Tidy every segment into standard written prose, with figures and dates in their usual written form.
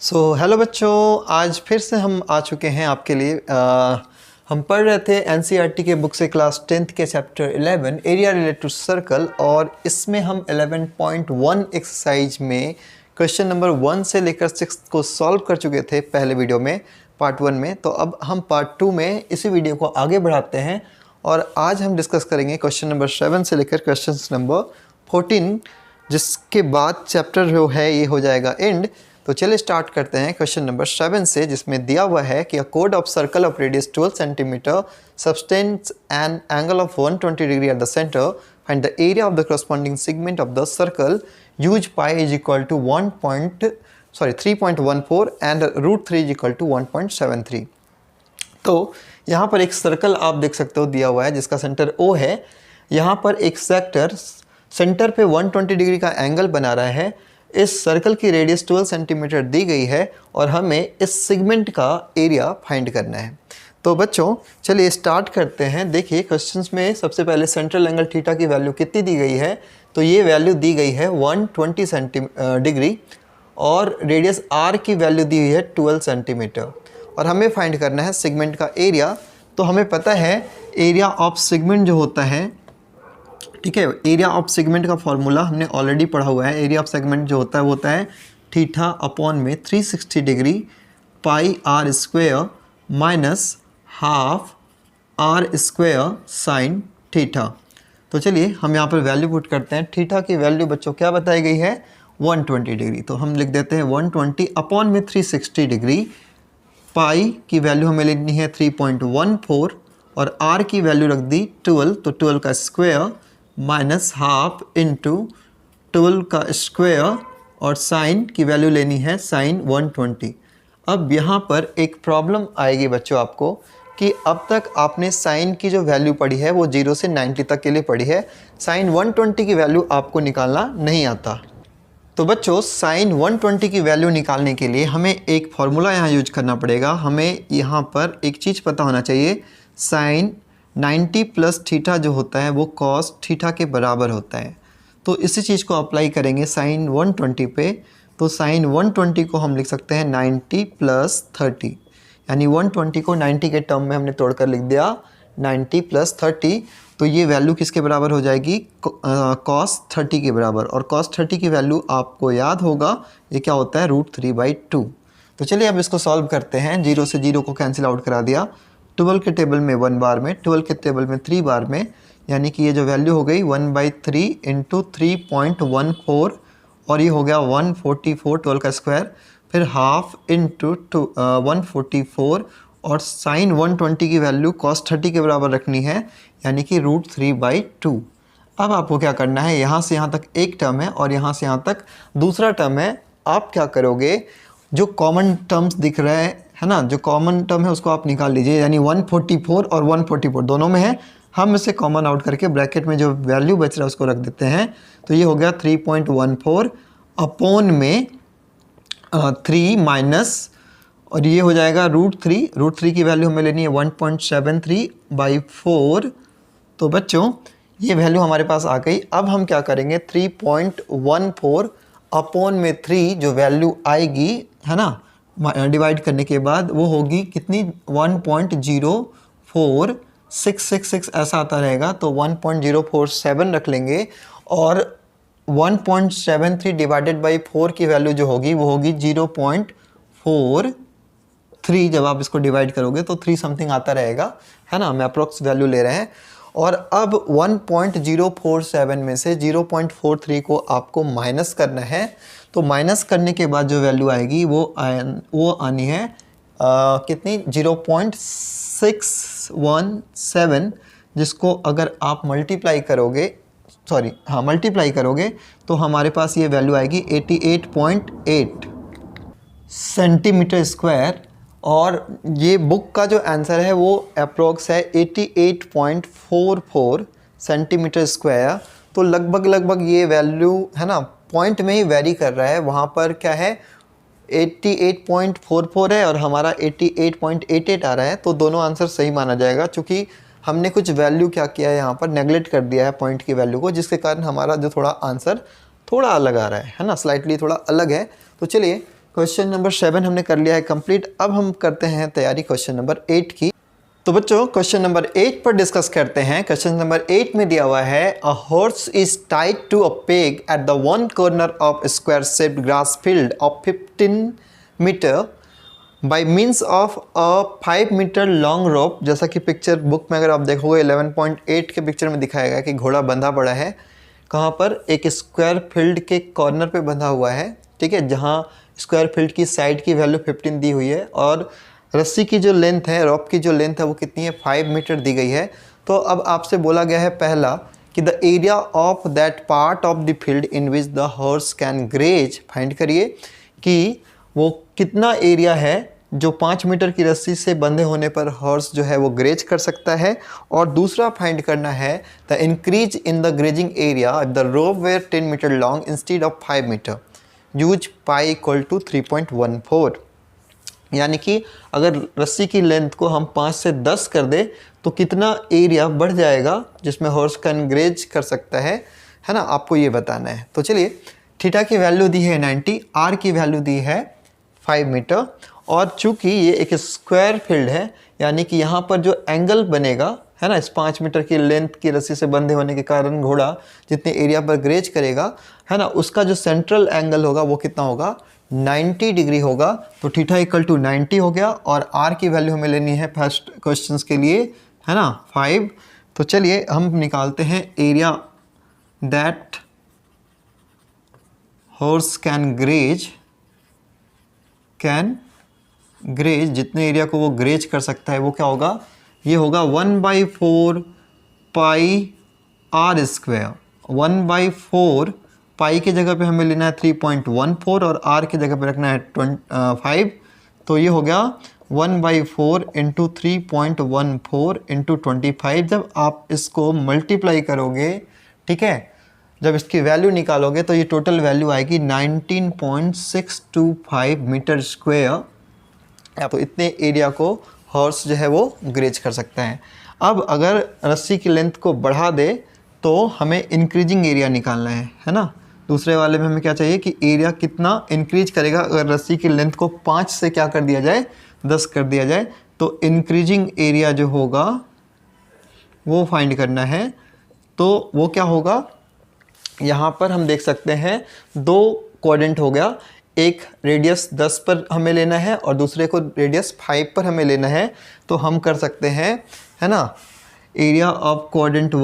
Hello बच्चों, आज फिर से हम आ चुके हैं आपके लिए। हम पढ़ रहे थे एनसीईआरटी के बुक से क्लास 10th के chapter 11 area related to circle, और इसमें हम 11.1 एक्सरसाइज में क्वेश्चन नंबर 1 से लेकर 6 को सॉल्व कर चुके थे पहले वीडियो में, पार्ट 1 में। तो अब हम पार्ट 2 में इसी वीडियो को आगे बढ़ाते हैं और आज हम डिस्कस करेंगे क्वेश्चन नंबर 7 से लेकर क्वेश्चन नंबर 14, जिसके बाद चैप्टर जो है ये हो जाएगा एंड। तो चलिए स्टार्ट करते हैं क्वेश्चन नंबर 7 से, जिसमें दिया हुआ है कि a code of circle of radius 12 centimetre substance an angle of 120 degree at the centre, find the area of the corresponding segment of the circle, use pi is equal to 3.14 and √3 is equal to 1.73। तो यहाँ पर एक circle आप देख सकते हो दिया हुआ है जिसका सेंटर O है। यहाँ पर एक सेक्टर सेंटर पे 120 डिग्री का एंगल बना रहा है। इस सर्कल की रेडियस 12 सेंटीमीटर दी गई है और हमें इस सेगमेंट का एरिया फाइंड करना है। तो बच्चों चलिए स्टार्ट करते हैं। देखिए क्वेश्चंस में सबसे पहले सेंट्रल एंगल थीटा की वैल्यू कितनी दी गई है, तो ये वैल्यू दी गई है 120 डिग्री और रेडियस R की वैल्यू दी हुई है 12 सेंटीमीटर और हमें फाइंड करना है सेगमेंट का एरिया। तो हमें पता है एरिया ऑफ सेगमेंट जो होता है, ठीक है, एरिया ऑफ सेगमेंट का फॉर्मूला हमने ऑलरेडी पढ़ा हुआ है। एरिया ऑफ सेगमेंट जो होता है वो होता है थीटा अपॉन में 360 degree pi r square minus half r square sine theta. तो चलिए हम यहाँ पर वैल्यू पुट करते हैं। थीटा की वैल्यू बच्चों क्या बताई गई है, 120 डिग्री। तो हम लिख देते हैं 120 अपॉन में 360 डिग्री। पाई की वैल्यू हमें लेनी है 3.14 और आर की वैल्यू रख दी 12, तो 12 का स्क्वायर माइनस हाफ इंटू 12 का स्क्वायर और साइन की वैल्यू लेनी है साइन 120। अब यहाँ पर एक प्रॉब्लम आएगी बच्चों आपको कि अब तक आपने साइन की जो वैल्यू पढ़ी है वो 0 से 90 तक के लिए पढ़ी है। साइन 120 की वैल्यू आपको निकालना नहीं आता। तो बच्चों साइन 120 की वैल्यू निकालने के लिए हमें एक फॉर्मूला यहाँ यूज करना पड़ेगा। हमें यहाँ पर एक चीज़ पता होना चाहिए, साइन 90 प्लस थीटा जो होता है वो कॉस थीटा के बराबर होता है। तो इसी चीज़ को अप्लाई करेंगे साइन 120 पे। तो साइन 120 को हम लिख सकते हैं 90 प्लस 30, यानी 120 को 90 के टर्म में हमने तोड़कर लिख दिया 90 प्लस 30। तो ये वैल्यू किसके बराबर हो जाएगी, कॉस 30 के बराबर। और कॉस 30 की वैल्यू आपको याद होगा ये क्या होता है, √3/2। तो चलिए अब इसको सॉल्व करते हैं। 0 से 0 को कैंसिल आउट करा दिया। 12 के टेबल में 1 बार में, 12 के टेबल में 3 बार में, यानी कि ये जो वैल्यू हो गई 1/3 इंटू 3.14 और ये हो गया 144, 12 का स्क्वायर, फिर हाफ इंटू 144 और साइन 120 की वैल्यू cos 30 के बराबर रखनी है, यानी कि √3/2। अब आपको क्या करना है, यहाँ से यहाँ तक एक टर्म है और यहाँ से यहाँ तक दूसरा टर्म है। आप क्या करोगे, जो कॉमन टर्म्स दिख रहे हैं है ना, जो कॉमन टर्म है उसको आप निकाल लीजिए, यानी 144 और 144 दोनों में है। हम इसे कॉमन आउट करके ब्रैकेट में जो वैल्यू बच रहा है उसको रख देते हैं। तो ये हो गया 3.14 अपॉन में 3 माइनस, और ये हो जाएगा √3 की वैल्यू हमें लेनी है 1.73/4। तो बच्चों ये वैल्यू हमारे पास आ गई। अब हम क्या करेंगे, 3.14 अपॉन में 3 जो वैल्यू आएगी है ना, डिवाइड करने के बाद वो होगी कितनी, 1.04666 ऐसा आता रहेगा। तो 1.047 रख लेंगे और 1.73 डिवाइडेड बाई 4 की वैल्यू जो होगी वो होगी 0.43। जब आप इसको डिवाइड करोगे तो 3 समथिंग आता रहेगा, है ना, हम अप्रोक्स वैल्यू ले रहे हैं। और अब 1.047 में से 0.43 को आपको माइनस करना है। तो माइनस करने के बाद जो वैल्यू आएगी वो आनी है कितनी, 0.617, जिसको अगर आप मल्टीप्लाई करोगे तो हमारे पास ये वैल्यू आएगी 88.8 सेंटीमीटर स्क्वायर। और ये बुक का जो आंसर है वो अप्रोक्स है 88.44 सेंटीमीटर स्क्वायर। तो लगभग ये वैल्यू है ना पॉइंट में ही वेरी कर रहा है। वहाँ पर क्या है 88.44 है और हमारा 88.88 आ रहा है। तो दोनों आंसर सही माना जाएगा, क्योंकि हमने कुछ वैल्यू क्या किया है यहाँ पर, नेगलेक्ट कर दिया है पॉइंट की वैल्यू को, जिसके कारण हमारा जो थोड़ा आंसर थोड़ा अलग आ रहा है ना, स्लाइटली थोड़ा अलग है। तो चलिए क्वेश्चन नंबर 7 हमने कर लिया है कंप्लीट। अब हम करते हैं तैयारी क्वेश्चन नंबर 8 की। तो बच्चों क्वेश्चन नंबर 8 पर डिस्कस करते हैं। क्वेश्चन नंबर 8 में दिया हुआ है a horse is tied to a peg at the one corner of square shaped grass field of 15 metre by means of a 5 metre long rope. जैसा कि पिक्चर बुक में अगर आप देखोगे 11.8 के पिक्चर में दिखाया गया कि घोड़ा बंधा पड़ा है कहाँ पर, एक स्क्वायर फील्ड के कॉर्नर पे बंधा हुआ है, ठीक है, जहाँ स्क्वायर फील्ड की साइड की वैल्यू 15 दी हुई है और रस्सी की जो लेंथ है, रॉप की जो लेंथ है वो कितनी है, 5 मीटर दी गई है। तो अब आपसे बोला गया है पहला कि the area of that part of the field in which the horse can graze, find करिए कि वो कितना एरिया है जो 5 मीटर की रस्सी से बंधे होने पर हॉर्स जो है वो ग्रेज कर सकता है। और दूसरा फाइंड करना है the increase in the grazing area the rope were 10 metre long instead of 5 metre use pi equal to 3.14। यानी कि अगर रस्सी की लेंथ को हम 5 से 10 कर दे तो कितना एरिया बढ़ जाएगा जिसमें हॉर्स कैन ग्रेज कर सकता है ना, आपको ये बताना है। तो चलिए, थीटा की वैल्यू दी है 90, आर की वैल्यू दी है 5 मीटर और चूंकि ये एक स्क्वायर फील्ड है यानी कि यहाँ पर जो एंगल बनेगा है ना, इस 5 मीटर की लेंथ की रस्सी से बंधे होने के कारण घोड़ा जितने एरिया पर ग्रेज करेगा है ना, उसका जो सेंट्रल एंगल होगा वो कितना होगा, 90 डिग्री होगा। तो थीटा इक्वल टू 90 हो गया और आर की वैल्यू हमें लेनी है फर्स्ट क्वेश्चंस के लिए है ना 5। तो चलिए हम निकालते हैं area that horse can graze, जितने एरिया को वो ग्रेज कर सकता है वो क्या होगा, ये होगा 1/4 पाई आर स्क्वायर। 1/4 पाई की जगह पे हमें लेना है 3.14 और आर की जगह पे रखना है 5। तो ये हो गया 1/4 इंटू 3.14 इंटू 25। जब आप इसको मल्टीप्लाई करोगे, ठीक है, जब इसकी वैल्यू निकालोगे तो ये टोटल वैल्यू आएगी 19.625 मीटर स्क्वायर। तो इतने एरिया को हॉर्स जो है वो ग्रेज कर सकता है। अब अगर रस्सी की लेंथ को बढ़ा दे तो हमें इंक्रीजिंग एरिया निकालना है ना। दूसरे वाले में हमें क्या चाहिए कि एरिया कितना इंक्रीज करेगा अगर रस्सी की लेंथ को 5 से क्या कर दिया जाए, 10 कर दिया जाए। तो इंक्रीजिंग एरिया जो होगा वो फाइंड करना है। तो वो क्या होगा, यहाँ पर हम देख सकते हैं 2 क्वाड्रेंट हो गया, एक रेडियस 10 पर हमें लेना है और दूसरे को रेडियस 5 पर हमें लेना है। तो हम कर सकते हैं है ना, एरिया ऑफ क्वाड्रेंट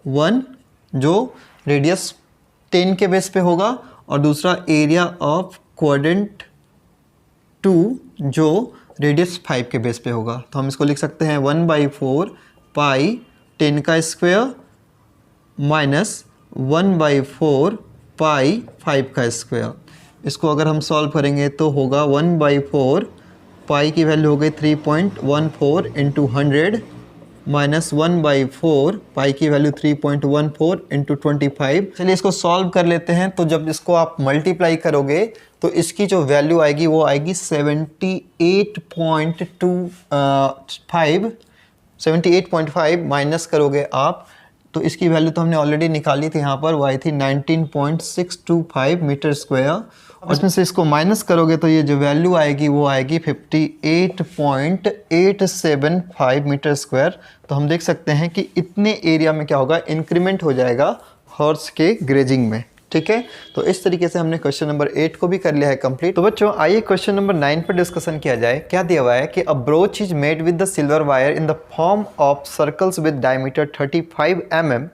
1 जो रेडियस 10 के बेस पे होगा और दूसरा एरिया ऑफ क्वाड्रेंट 2 जो रेडियस 5 के बेस पे होगा। तो हम इसको लिख सकते हैं 1/4 पाई 10 का स्क्वायर माइनस 1/4 पाई 5 का स्क्वायर। इसको अगर हम सॉल्व करेंगे तो होगा 1/4 पाई की वैल्यू हो गई 3.14 इंटू 100 माइनस 1/4 पाई की वैल्यू 3.14 इंटू 25। चलिए इसको सॉल्व कर लेते हैं। तो जब इसको आप मल्टीप्लाई करोगे तो इसकी जो वैल्यू आएगी वो आएगी 78.5 माइनस करोगे आप तो इसकी वैल्यू तो हमने ऑलरेडी निकाली थी, यहाँ पर वो आई थी 19.625 मीटर स्क्वायर। और इसमें से इसको माइनस करोगे तो ये जो वैल्यू आएगी वो आएगी 58.875 मीटर स्क्वायर। तो हम देख सकते हैं कि इतने एरिया में क्या होगा, इंक्रीमेंट हो जाएगा हॉर्स के ग्रेजिंग में, ठीक है। तो इस तरीके से हमने क्वेश्चन नंबर 8 को भी कर लिया है कंप्लीट। तो बच्चों आइए क्वेश्चन नंबर 9 पर डिस्कशन किया जाए। क्या दिया हुआ है कि a brooch is made with the silver wire in the form of circles with diameter 35 mm.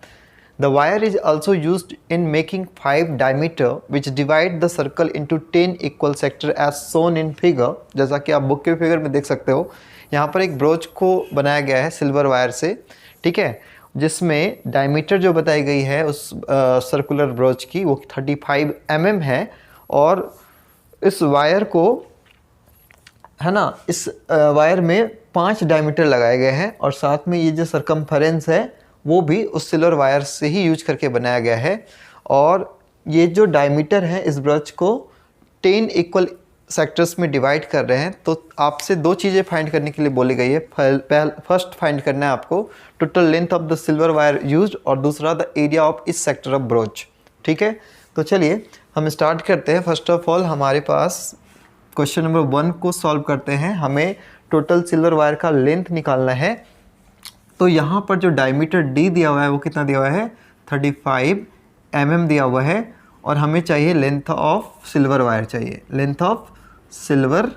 The wire is also used in making 5 diameter which divide the circle into 10 equal sector as shown in figure। जैसा कि आप book के figure में देख सकते हो, यहाँ पर एक ब्रोच को बनाया गया है सिल्वर वायर से, ठीक है, जिसमें डायमीटर जो बताई गई है उस सर्कुलर ब्रोच की वो 35 mm है। और इस वायर को है ना, इस वायर में 5 डायमीटर लगाए गए हैं और साथ में ये जो सरकमफेरेंस है वो भी उस सिल्वर वायर से ही यूज करके बनाया गया है। और ये जो डायमीटर है इस ब्रश को 10 इक्वल सेक्टर्स में डिवाइड कर रहे हैं। तो आपसे 2 चीज़ें फाइंड करने के लिए बोली गई है। फर्स्ट फाइंड करना है आपको total length of the silver wire used और दूसरा द एरिया ऑफ इस सेक्टर ऑफ ब्रोच, ठीक है। तो चलिए हम स्टार्ट करते हैं। फर्स्ट ऑफ ऑल हमारे पास क्वेश्चन नंबर 1 को सॉल्व करते हैं। हमें टोटल सिल्वर वायर का लेंथ निकालना है। तो यहाँ पर जो डायमीटर D दिया हुआ है वो कितना दिया हुआ है, 35 mm दिया हुआ है, और हमें चाहिए लेंथ ऑफ सिल्वर वायर चाहिए। लेंथ ऑफ सिल्वर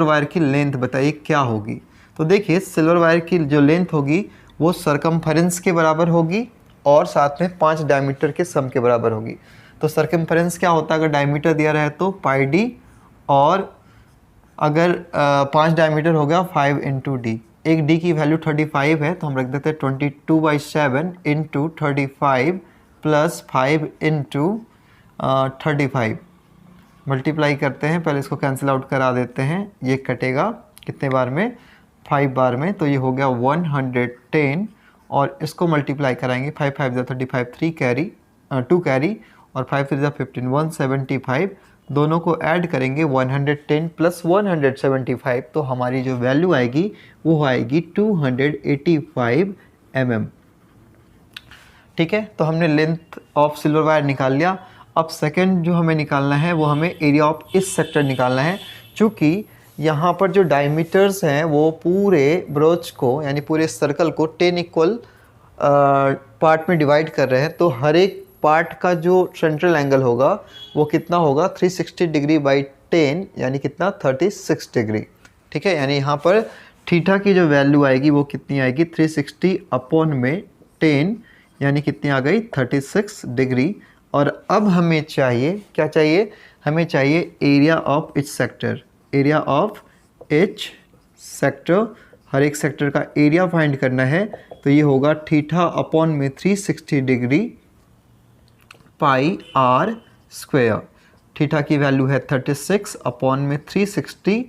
वायर की लेंथ बताइए क्या होगी। तो देखिए सिल्वर वायर की जो लेंथ होगी वो सरकमफेरेंस के बराबर होगी और साथ में 5 डायमीटर के सम के बराबर होगी। तो सरकमफेरेंस क्या होता है, अगर डायमीटर दिया रहे तो पाई डी, और अगर 5 डायमीटर हो गया 5 इंटू डी। एक डी की वैल्यू 35 है तो हम रख देते हैं 22/7 इंटू 35 प्लस 5 इंटू 35 मल्टीप्लाई करते हैं। पहले इसको कैंसिल आउट करा देते हैं। ये कटेगा कितने बार में, 5 बार में, तो ये हो गया 110, और इसको मल्टीप्लाई कराएंगे 5 5 35 3 कैरी 2 कैरी और 5 3 15 175, दोनों को ऐड करेंगे 110 प्लस 175, तो हमारी जो वैल्यू आएगी वो आएगी 285 mm। ठीक है, तो हमने लेंथ ऑफ सिल्वर वायर निकाल लिया। अब सेकंड जो हमें निकालना है वो हमें एरिया ऑफ इस सेक्टर निकालना है। चूँकि यहाँ पर जो डायमीटर्स हैं वो पूरे ब्रोच को यानी पूरे सर्कल को 10 इक्वल पार्ट में डिवाइड कर रहे हैं, तो हर एक पार्ट का जो सेंट्रल एंगल होगा वो कितना होगा, 360 डिग्री बाई 10 यानी कितना, 36 डिग्री। ठीक है, यानी यहाँ पर थीटा की जो वैल्यू आएगी वो कितनी आएगी, 360 अपॉन में 10 यानी कितनी आ गई, 36 डिग्री। और अब हमें चाहिए क्या चाहिए, हमें चाहिए area of each sector. Area of each sector, हर एक सेक्टर का एरिया फाइंड करना है। तो ये होगा थीटा अपॉन में 360 degree pi r square. Theta की वैल्यू है 36 अपॉन में 360,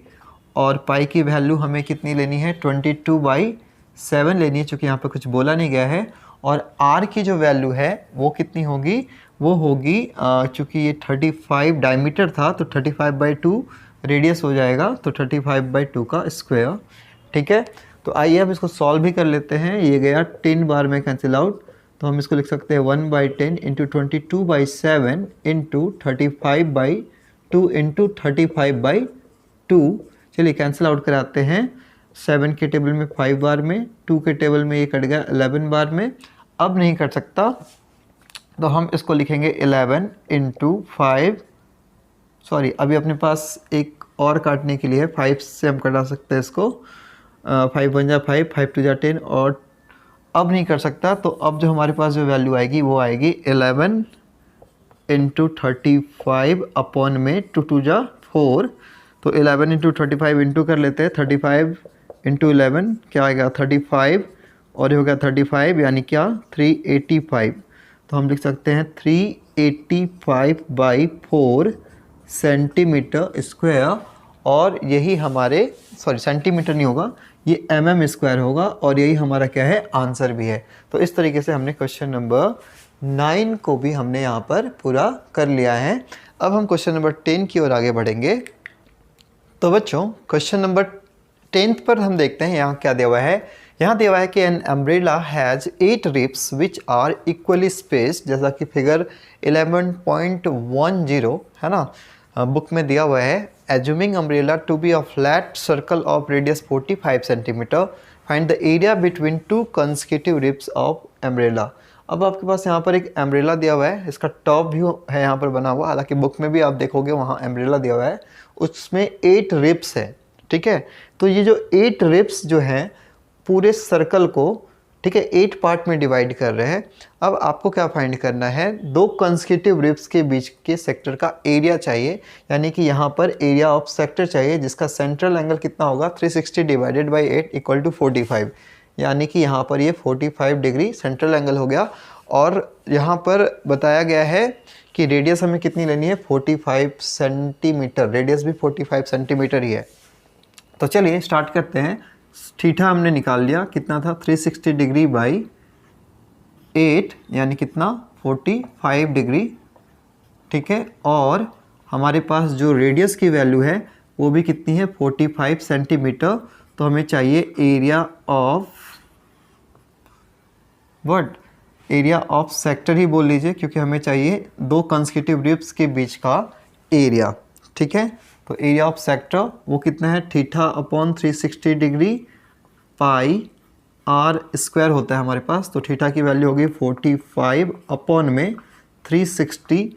और पाई की वैल्यू हमें कितनी लेनी है, 22/7 लेनी है, चूँकि यहाँ पर कुछ बोला नहीं गया है। और आर की जो वैल्यू है वो कितनी होगी, वो होगी चूँकि ये 35 डायमीटर था तो 35/2 रेडियस हो जाएगा, तो 35/2 का स्क्वायर। ठीक है, तो आइए अब इसको सॉल्व भी कर लेते हैं। ये गया 10 बार में कैंसिल आउट, तो हम इसको लिख सकते हैं 1/10 इंटू 22/7 इंटू 35/2 इंटू 35/2। चलिए कैंसिल आउट कराते हैं। 7 के टेबल में 5 बार में, 2 के टेबल में ये कट गया 11 बार में। अब नहीं कट सकता तो हम इसको लिखेंगे 11 इंटू 5, सॉरी अभी अपने पास एक और काटने के लिए 5 से हम कटा सकते हैं इसको। 5 1 जा 5, 5 2 जा 10, और अब नहीं कर सकता तो अब जो हमारे पास जो वैल्यू आएगी वो आएगी 11 इंटू 35 अपॉन में 2 2 जा 4। तो 11 इंटू 35 इंटू कर लेते हैं, 35 इंटू 11 क्या आएगा, 35, और ये हो गया 35 यानी क्या, 385। तो हम लिख सकते हैं 385/4 सेंटीमीटर स्क्वायर, और यही हमारे, सॉरी सेंटीमीटर नहीं होगा, ये mm स्क्वायर होगा, और यही हमारा क्या है, आंसर भी है। तो इस तरीके से हमने क्वेश्चन नंबर 9 को भी हमने यहाँ पर पूरा कर लिया है। अब हम क्वेश्चन नंबर 10 की ओर आगे बढ़ेंगे। तो बच्चों क्वेश्चन नंबर 10 पर हम देखते हैं यहाँ क्या दिया हुआ है। यहाँ दिया हुआ है कि an umbrella has 8 ribs which are equally spaced, जैसा कि फिगर 11.10 है ना, बुक में दिया हुआ है। Assuming umbrella to be a flat circle of radius 45 centimetre, find the area between 2 consecutive ribs of umbrella. अब आपके पास यहाँ पर एक अम्ब्रेला दिया हुआ है, इसका टॉप व्यू है यहाँ पर बना हुआ, हालांकि बुक में भी आप देखोगे वहाँ अम्ब्रेला दिया हुआ है, उसमें 8 रिप्स है। ठीक है, तो ये जो 8 रिप्स जो हैं पूरे सर्कल को, ठीक है, 8 पार्ट में डिवाइड कर रहे हैं। अब आपको क्या फाइंड करना है, 2 कंसेक्यूटिव रिप्स के बीच के सेक्टर का एरिया चाहिए, यानी कि यहाँ पर एरिया ऑफ सेक्टर चाहिए जिसका सेंट्रल एंगल कितना होगा, 360 डिवाइडेड बाई 8 इक्वल टू 45, यानी कि यहाँ पर ये 45 डिग्री सेंट्रल एंगल हो गया। और यहाँ पर बताया गया है कि रेडियस हमें कितनी लेनी है, 45 सेंटीमीटर, रेडियस भी 45 सेंटीमीटर ही है। तो चलिए स्टार्ट करते हैं। थीटा हमने निकाल लिया, कितना था, 360 डिग्री बाई 8 यानी कितना, 45 डिग्री। ठीक है, और हमारे पास जो रेडियस की वैल्यू है वो भी कितनी है, 45 सेंटीमीटर। तो हमें चाहिए area of what, area of sector ही बोल लीजिए, क्योंकि हमें चाहिए दो कंसेक्यूटिव रिब्स के बीच का एरिया। ठीक है, तो एरिया ऑफ सेक्टर वो कितना है, theta upon 360 degree pi r square होता है हमारे पास। तो थीटा की वैल्यू होगी 45 अपॉन में 360,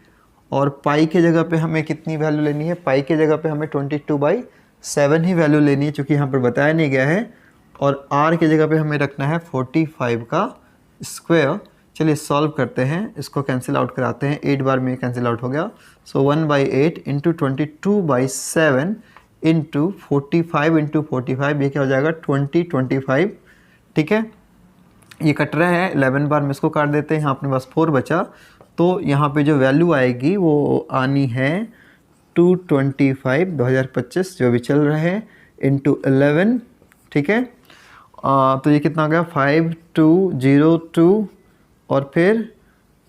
और पाई के जगह पे हमें कितनी वैल्यू लेनी है, पाई के जगह पे हमें 22/7 ही वैल्यू लेनी है, क्योंकि यहाँ पर बताया नहीं गया है। और आर के जगह पे हमें रखना है 45 का स्क्वायर। चलिए सॉल्व करते हैं, इसको कैंसिल आउट कराते हैं, 8 बार में कैंसिल आउट हो गया। सो 1/8 इंटू 22/7 इंटू 45 इंटू 45, ये क्या हो जाएगा 25। ठीक है, ये कट रहा है 11 बार में, इसको काट देते हैं, यहाँ अपने पास 4 बचा। तो यहाँ पे जो वैल्यू आएगी वो आनी है 225 2025 जो भी चल रहा है इंटू 11। ठीक है, तो ये कितना हो गया 5202 और फिर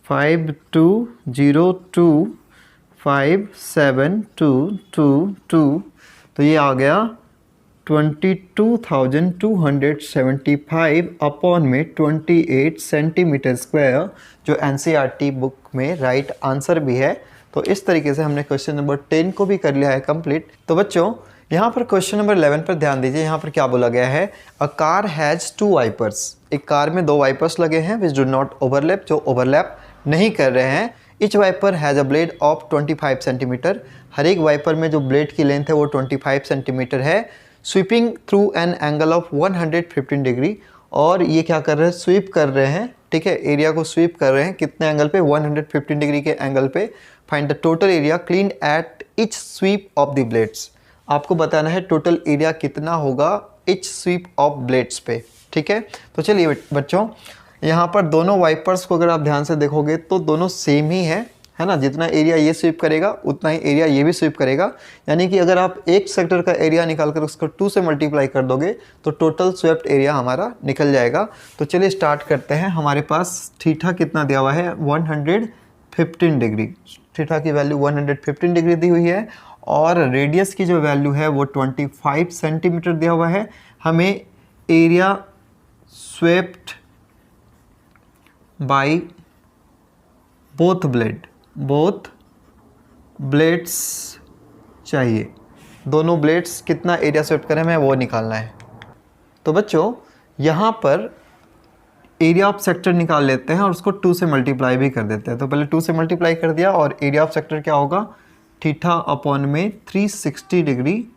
5202 5722, तो ये आ गया 22,275 अपॉन में 28 सेंटीमीटर स्क्वायर, जो एनसीईआरटी बुक में राइट आंसर भी है। तो इस तरीके से हमने क्वेश्चन नंबर 10 को भी कर लिया है कंप्लीट। तो बच्चों यहाँ पर क्वेश्चन नंबर 11 पर ध्यान दीजिए, यहाँ पर क्या बोला गया है, अ कार हैज़ 2 वाइपर्स, एक कार में 2 वाइपर्स लगे हैं विच डू नॉट ओवरलैप, जो ओवरलैप नहीं कर रहे हैं। Each wiper has a blade of 25 centimetre, हर एक वाइपर में जो ब्लेड की लेंथ है वो 25 सेंटीमीटर है। Sweeping through an angle of 115 degree, और ये क्या कर रहे हैं, स्वीप कर रहे हैं। ठीक है, एरिया को स्वीप कर रहे हैं कितने एंगल पे, 115 डिग्री के एंगल पे। Find the total area clean at each sweep of the blades, आपको बताना है टोटल एरिया कितना होगा इच स्वीप ऑफ ब्लेड्स पे। ठीक है, तो चलिए बच्चों यहाँ पर दोनों वाइपर्स को अगर आप ध्यान से देखोगे तो दोनों सेम ही है ना, जितना एरिया ये स्वीप करेगा उतना ही एरिया ये भी स्वीप करेगा। यानी कि अगर आप एक सेक्टर का एरिया निकाल कर उसको 2 से मल्टीप्लाई कर दोगे तो टोटल स्वेप्ट एरिया हमारा निकल जाएगा। तो चलिए स्टार्ट करते हैं। हमारे पास थीटा कितना दिया हुआ है 115 डिग्री, थीटा की वैल्यू 115 डिग्री दी हुई है, और रेडियस की जो वैल्यू है वो 25 सेंटीमीटर दिया हुआ है। हमें area swept by both blades चाहिए, दोनों ब्लेड्स कितना एरिया स्वेप्ट करें हमें वो निकालना है। तो बच्चों यहाँ पर एरिया ऑफ सेक्टर निकाल लेते हैं और उसको 2 से मल्टीप्लाई भी कर देते हैं। तो पहले 2 से मल्टीप्लाई कर दिया, और एरिया ऑफ सेक्टर क्या होगा, थीटा अपॉन में 360 degree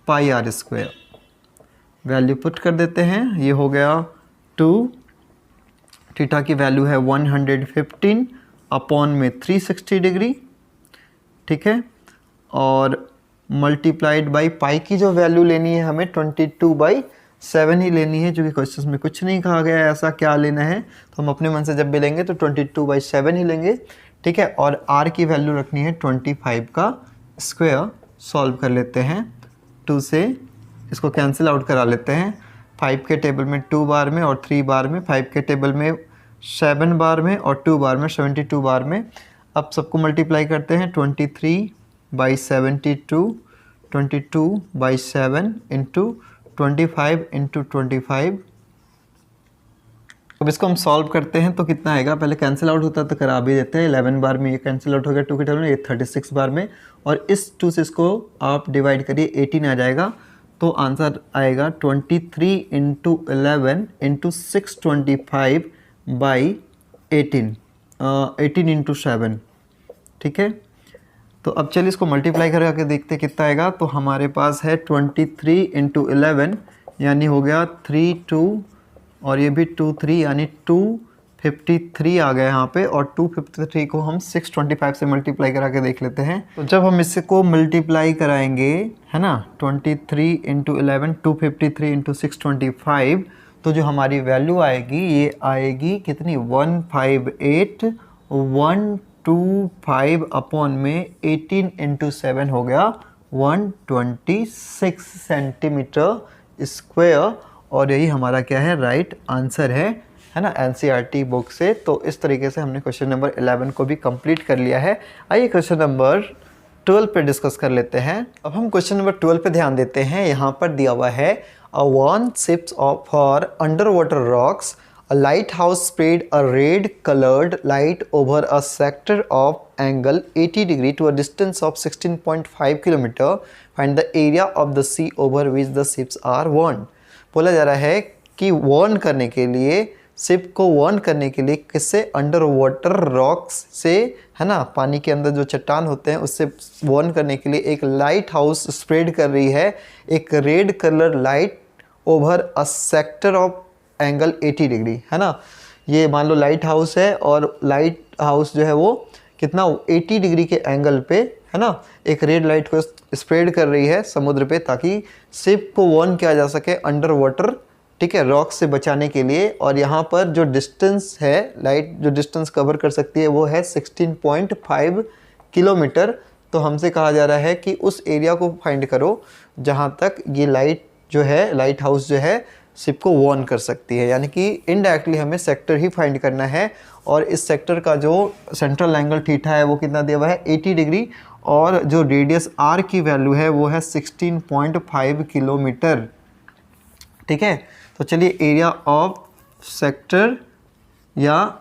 pi r square, value put कर देते हैं, ये हो गया 2, थीटा की वैल्यू है 115 अपॉन में 360 डिग्री। ठीक है, और मल्टीप्लाइड बाई पाई की जो वैल्यू लेनी है हमें 22/7 ही लेनी है, क्योंकि क्वेश्चन में कुछ नहीं कहा गया है ऐसा क्या लेना है, तो हम अपने मन से जब भी लेंगे तो 22/7 ही लेंगे। ठीक है, और r की वैल्यू रखनी है 25 का स्क्वायर। सॉल्व कर लेते हैं, 2 से इसको कैंसिल आउट करा लेते हैं, 5 के टेबल में 2 बार में और 3 बार में, 5 के टेबल में 7 बार में और 2 बार में 72 बार में। अब सबको मल्टीप्लाई करते हैं, 23/72, 22/7 इंटू 25 इंटू 25। अब इसको हम सॉल्व करते हैं तो कितना आएगा, पहले कैंसिल आउट होता है तो करा भी देते हैं, 11 बार में ये कैंसिल आउट हो गया 2 के टेबल में, ये 36 बार में, और इस 2 से इसको आप डिवाइड करिए 18 आ जाएगा। तो आंसर आएगा 23 इंटू 11 इंटू 625/18, 18 इंटू 7। ठीक है, तो अब चलिए इसको मल्टीप्लाई करके देखते कितना आएगा। तो हमारे पास है 23 इंटू 11 यानी हो गया 32, और ये भी 23 यानी 253 आ गया यहाँ पे, और 253 को हम 625 से मल्टीप्लाई करा के देख लेते हैं। तो जब हम इसको मल्टीप्लाई कराएंगे है ना, 23 इंटू 11 253 इंटू 625, तो जो हमारी वैल्यू आएगी ये आएगी कितनी 158,125 अपॉन में 18 इंटू 7 हो गया 126 सेंटीमीटर स्क्वायर, और यही हमारा क्या है राइट आंसर है ना एनसीईआरटी बुक से। तो इस तरीके से हमने क्वेश्चन नंबर 11 को भी कंप्लीट कर लिया है। आइए क्वेश्चन नंबर 12 पे डिस्कस कर लेते हैं। अब हम क्वेश्चन नंबर 12 पे ध्यान देते हैं। यहाँ पर दिया हुआ है a one ships for under water rocks A lighthouse spread a red colored light over a sector of angle 80 degree to a distance of 16.5 kilometer. Find the area of the sea over which the ships are warned. बोला जा रहा है कि warn करने के लिए, ship को warn करने के लिए किससे? अंडर वाटर रॉक्स से, है ना, पानी के अंदर जो चट्टान होते हैं उससे वार्न करने के लिए एक लाइट हाउस स्प्रेड कर रही है एक red colour light over a sector of angle 80 degree, है ना। ये मान लो लाइट हाउस है और लाइट हाउस जो है वो कितना 80 डिग्री के एंगल पे, है ना, एक रेड लाइट को स्प्रेड कर रही है समुद्र पे ताकि शिप को वार्न किया जा सके अंडर वाटर, ठीक है, रॉक से बचाने के लिए। और यहाँ पर जो डिस्टेंस है, लाइट जो डिस्टेंस कवर कर सकती है वो है 16.5 किलोमीटर। तो हमसे कहा जा रहा है कि उस एरिया को फाइंड करो जहाँ तक ये लाइट जो है, लाइट हाउस जो है, शिप को वार्न कर सकती है। यानी कि इनडायरेक्टली हमें सेक्टर ही फाइंड करना है और इस सेक्टर का जो सेंट्रल एंगल थीटा है वो कितना दिया हुआ है 80 डिग्री और जो रेडियस आर की वैल्यू है वो है 16.5 किलोमीटर, ठीक है। तो चलिए एरिया ऑफ सेक्टर या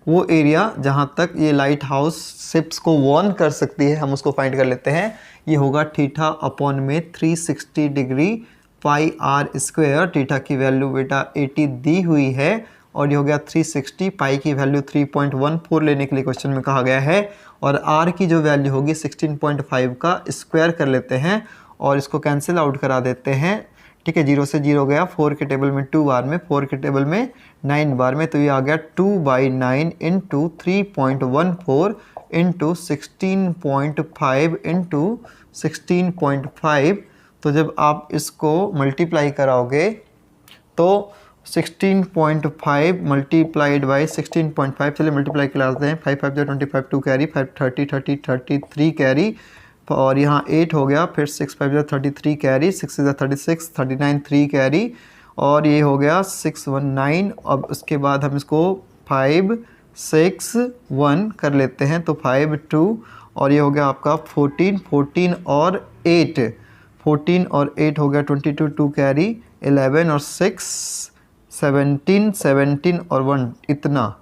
वो एरिया जहाँ तक ये लाइट हाउस शिप्स को वार्न कर सकती है हम उसको फाइंड कर लेते हैं। ये होगा थीटा अपॉन में 360 degree pi r square. Theta की वैल्यू बेटा 80 दी हुई है और ये हो गया 360, पाई की वैल्यू 3.14 लेने के लिए क्वेश्चन में कहा गया है और आर की जो वैल्यू होगी 16.5 का स्क्वायर कर लेते हैं और इसको कैंसिल आउट करा देते हैं, ठीक है। 0 से 0 गया, 4 के टेबल में 2 बार में, 4 के टेबल में 9 बार में, तो ये आ गया 2/9 इंटू 3.14 इंटू 16.5 इंटू 16.5। तो जब आप इसको मल्टीप्लाई कराओगे तो 16.5 मल्टीप्लाइड बाई 16.5, चलिए मल्टीप्लाई कराते हैं, 5 5 25, 2 कैरी, 5 30 30 33 कैरी और यहाँ 8 हो गया, फिर 6 5 33 कैरी, 6 36 39 3 कैरी और ये हो गया 619। अब उसके बाद हम इसको 5 6 1 कर लेते हैं तो 5 2 और ये हो गया आपका 14 और 8, 14 और 8 हो गया 22 2 कैरी, 11 और 6 17 और 1 इतना,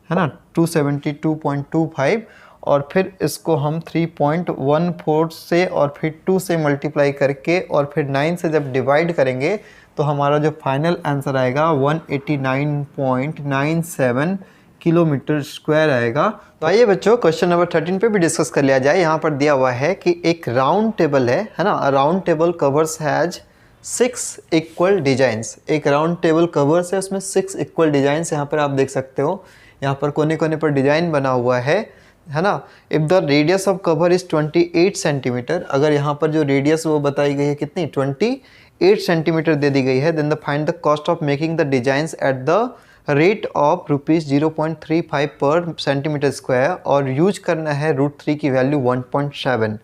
है ना, 272.25 और फिर इसको हम 3.14 से और फिर 2 से मल्टीप्लाई करके और फिर 9 से जब डिवाइड करेंगे तो हमारा जो फाइनल आंसर आएगा 189.97 किलोमीटर स्क्वायर आएगा। तो आइए बच्चों क्वेश्चन नंबर 13 पे भी डिस्कस कर लिया जाए। यहाँ पर दिया हुआ है कि एक राउंड टेबल है ना, round table covers has 6 equal designs. एक राउंड टेबल कवर्स है, उसमें 6 इक्वल डिजाइंस यहाँ पर आप देख सकते हो। यहाँ पर कोने कोने पर डिजाइन बना हुआ है ना। If the radius of cover is 28 centimetre, अगर यहाँ पर जो रेडियस वो बताई गई है कितनी 28 सेंटीमीटर दे दी गई है, then the find the cost of making the designs at the rate of ₹0.35 per centimetre square और यूज करना है √3 की वैल्यू 1.7।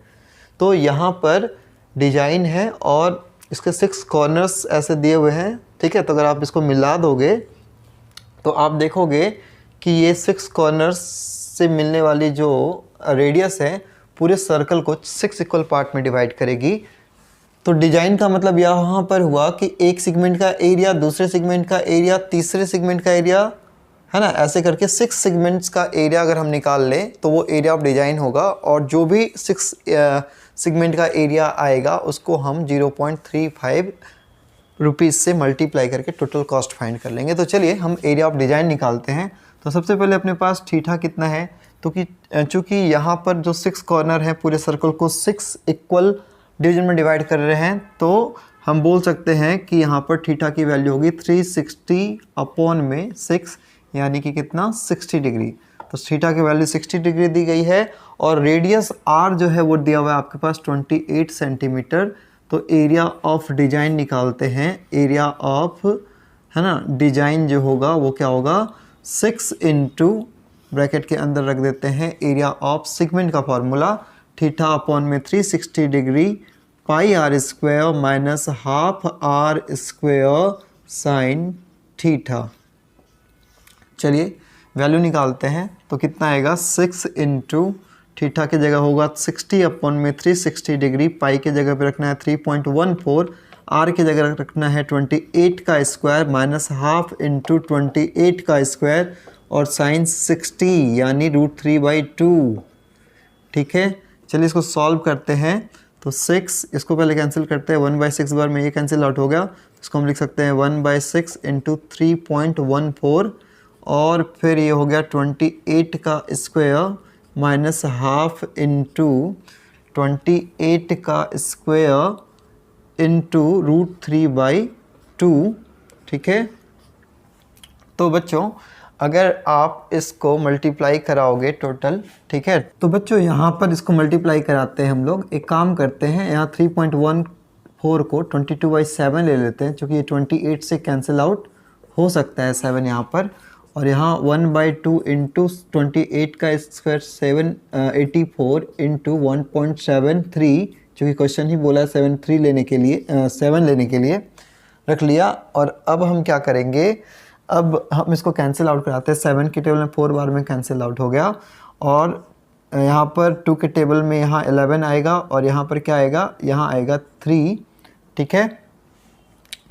तो यहाँ पर डिजाइन है और इसके 6 कॉर्नर्स ऐसे दिए हुए हैं, ठीक है। तो अगर आप इसको मिला दोगे तो आप देखोगे कि ये 6 कॉर्नर्स से मिलने वाली जो रेडियस है पूरे सर्कल को 6 इक्वल पार्ट में डिवाइड करेगी। तो डिजाइन का मतलब यहाँ पर हुआ कि एक सेगमेंट का एरिया, दूसरे सेगमेंट का एरिया, तीसरे सेगमेंट का एरिया, है ना, ऐसे करके 6 सेगमेंट्स का एरिया अगर हम निकाल लें तो वो एरिया ऑफ डिजाइन होगा और जो भी 6 सेगमेंट का एरिया आएगा उसको हम 0.35 रुपीज़ से मल्टीप्लाई करके टोटल कॉस्ट फाइंड कर लेंगे। तो चलिए हम एरिया ऑफ डिजाइन निकालते हैं। तो सबसे पहले अपने पास थीटा कितना है, तो कि चूँकि यहाँ पर जो 6 कॉर्नर हैं पूरे सर्कल को 6 इक्वल डिवीजन में डिवाइड कर रहे हैं तो हम बोल सकते हैं कि यहाँ पर थीटा की वैल्यू होगी 360 अपॉन में 6 यानी कि कितना 60 डिग्री। तो थीटा की वैल्यू 60 डिग्री दी गई है और रेडियस आर जो है वो दिया हुआ है आपके पास 28 सेंटीमीटर। तो एरिया ऑफ डिजाइन निकालते हैं। एरिया ऑफ, है ना, डिजाइन जो होगा वो क्या होगा 6 इंटू ब्रैकेट के अंदर रख देते हैं एरिया ऑफ सेगमेंट का फॉर्मूला थीटा अपॉन में 360 degree pi r square minus half r square sine theta. चलिए वैल्यू निकालते हैं तो कितना आएगा 6 इंटू थीटा की जगह होगा 60 अपॉन में 360 डिग्री, पाई की जगह पे रखना है 3.14 आर की जगह रखना है 28 का स्क्वायर माइनस हाफ इंटू 28 का स्क्वायर और साइन 60 यानी √3/2। ठीक है, चलिए इसको सॉल्व करते हैं। तो 6 इसको पहले कैंसिल करते हैं, 1/6 बार में ये कैंसिल आउट हो गया। इसको हम लिख सकते हैं 1/6 इंटू 3.14 और फिर ये हो गया 28 का स्क्वायर माइनस हाफ इंटू 28 का स्क्वायर इंटू √3/2। ठीक है, तो बच्चों अगर आप इसको मल्टीप्लाई कराओगे टोटल, ठीक है, तो बच्चों यहाँ पर इसको मल्टीप्लाई कराते हैं हम लोग। एक काम करते हैं, यहाँ 3.14 को 22/7 ले लेते हैं, क्योंकि ये 28 से कैंसिल आउट हो सकता है 7 यहाँ पर, और यहाँ 1/2 इंटू 28 का स्क्वायर 784 इंटू 1.73, क्योंकि क्वेश्चन ही बोला 7 लेने के लिए रख लिया। और अब हम क्या करेंगे, अब हम इसको कैंसिल आउट कराते हैं। 7 की टेबल में 4 बार में कैंसिल आउट हो गया, और यहाँ पर 2 के टेबल में यहाँ 11 आएगा, और यहाँ पर क्या आएगा, यहाँ आएगा 3। ठीक है,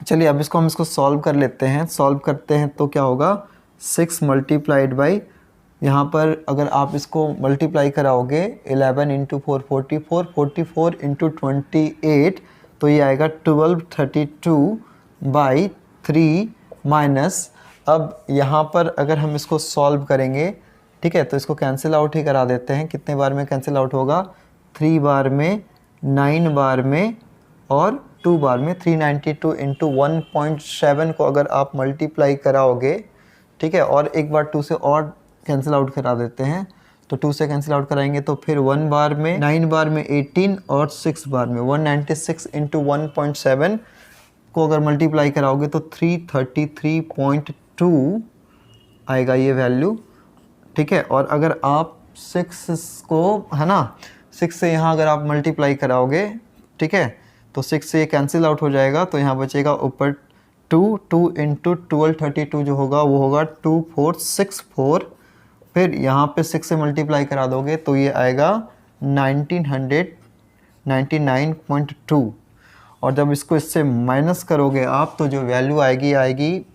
चलिए अब हम इसको सॉल्व कर लेते हैं। सॉल्व करते हैं तो क्या होगा, 6 मल्टीप्लाइड बाई, यहाँ पर अगर आप इसको मल्टीप्लाई कराओगे 11 इंटू 4 44, 44 इंटू 28, तो ये आएगा 1232/3 माइनस, अब यहाँ पर अगर हम इसको सॉल्व करेंगे, ठीक है, तो इसको कैंसिल आउट ही करा देते हैं। कितने बार में कैंसिल आउट होगा, 3 बार में, 9 बार में और 2 बार में। 392 इंटू 1.7 को अगर आप मल्टीप्लाई कराओगे, ठीक है, और एक बार 2 से और कैंसिल आउट करा देते हैं, तो 2 से कैंसिल आउट कराएंगे तो फिर 1 बार में, 9 बार में 18 और 6 बार में 196 इंटू 1.7 को अगर मल्टीप्लाई कराओगे तो 333.2 आएगा ये वैल्यू। ठीक है, और अगर आप 6 को, है ना, 6 से यहाँ अगर आप मल्टीप्लाई कराओगे, ठीक है, तो 6 से ये कैंसिल आउट हो जाएगा, तो यहाँ बचेगा ऊपर 2 इंटू 1232 जो होगा वो होगा 2464। फिर यहाँ पे 6 से मल्टीप्लाई करा दोगे तो ये आएगा 1999.2, और जब इसको इससे माइनस करोगे आप तो जो वैल्यू आएगी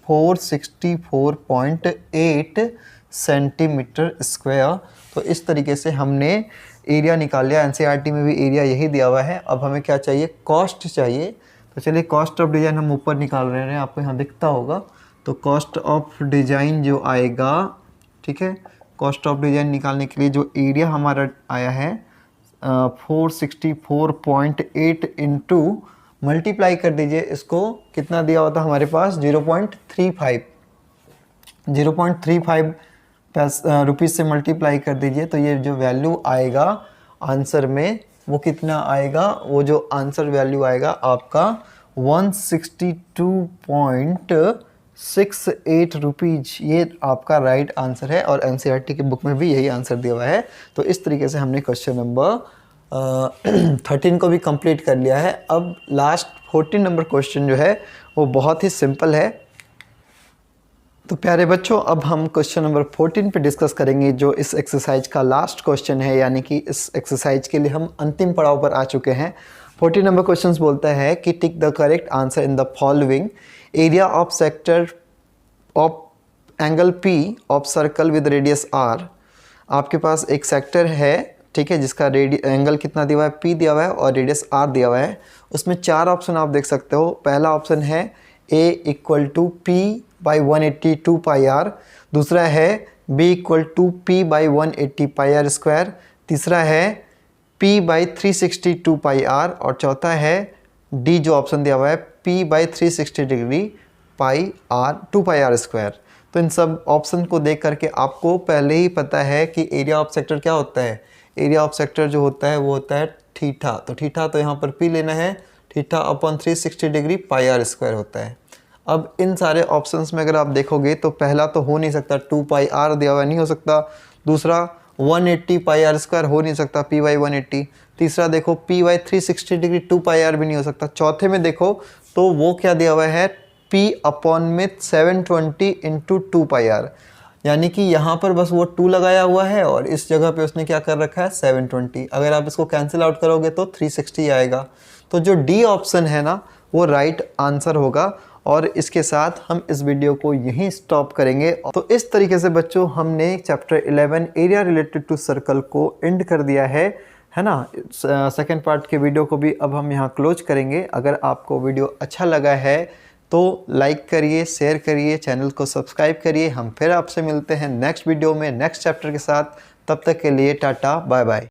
464.8 सेंटीमीटर स्क्वायर। तो इस तरीके से हमने एरिया निकाल लिया। एनसीईआरटी में भी एरिया यही दिया हुआ है। अब हमें क्या चाहिए, कॉस्ट चाहिए। तो चलिए कॉस्ट ऑफ डिज़ाइन हम ऊपर निकाल रहे हैं, आपको यहाँ दिखता होगा। तो कॉस्ट ऑफ डिज़ाइन जो आएगा, ठीक है, कॉस्ट ऑफ डिज़ाइन निकालने के लिए जो एरिया हमारा आया है 464.8 इंटू मल्टीप्लाई कर दीजिए इसको, कितना दिया हुआ था हमारे पास 0.35 रुपीज़ से मल्टीप्लाई कर दीजिए, तो ये जो वैल्यू आएगा आंसर में वो कितना आएगा, वो जो आंसर वैल्यू आएगा आपका 162.68 रुपीज़। ये आपका राइट आंसर है, और एनसीईआरटी की बुक में भी यही आंसर दिया हुआ है। तो इस तरीके से हमने क्वेश्चन नंबर 13 को भी कंप्लीट कर लिया है। अब लास्ट 14 नंबर क्वेश्चन जो है वो बहुत ही सिंपल है। तो प्यारे बच्चों, अब हम क्वेश्चन नंबर 14 पे डिस्कस करेंगे, जो इस एक्सरसाइज का लास्ट क्वेश्चन है, यानी कि इस एक्सरसाइज के लिए हम अंतिम पड़ाव पर आ चुके हैं। 14 नंबर क्वेश्चन बोलता है कि tick the correct answer in the following. Area of sector of angle P of circle with radius R। आपके पास एक सेक्टर है, ठीक है, जिसका एंगल कितना दिया हुआ है, P दिया हुआ है और रेडियस R दिया हुआ है। उसमें 4 ऑप्शन आप देख सकते हो। पहला ऑप्शन है A = P/180 2πr, दूसरा है B = P/180 πr², तीसरा है P/360 2πr, और चौथा है D जो ऑप्शन दिया हुआ है P/360 डिग्री πr 2πr²। तो इन सब ऑप्शन को देख करके आपको पहले ही पता है कि एरिया ऑफ सेक्टर क्या होता है। एरिया ऑफ सेक्टर जो होता है वो होता है थीटा। तो थीटा तो यहाँ पर P लेना है, θ/360 डिग्री πr² होता है। अब इन सारे ऑप्शंस में अगर आप देखोगे तो पहला तो हो नहीं सकता, 2πr दिया हुआ नहीं हो सकता। दूसरा 180 πr² हो नहीं सकता, P/180। तीसरा देखो P/360 डिग्री 2πr भी नहीं हो सकता। चौथे में देखो तो वो क्या दिया हुआ है, P/720 इंटू 2πr, यानी कि यहाँ पर बस वो 2 लगाया हुआ है और इस जगह पे उसने क्या कर रखा है 720। अगर आप इसको कैंसिल आउट करोगे तो 360 आएगा। तो जो डी ऑप्शन है ना वो राइट आंसर होगा। और इसके साथ हम इस वीडियो को यहीं स्टॉप करेंगे। तो इस तरीके से बच्चों हमने chapter 11 area related to circle को एंड कर दिया है ना। सेकंड पार्ट के वीडियो को भी अब हम यहाँ क्लोज करेंगे। अगर आपको वीडियो अच्छा लगा है तो लाइक करिए, शेयर करिए, चैनल को सब्सक्राइब करिए। हम फिर आपसे मिलते हैं नेक्स्ट वीडियो में नेक्स्ट चैप्टर के साथ। तब तक के लिए टाटा बाय बाय।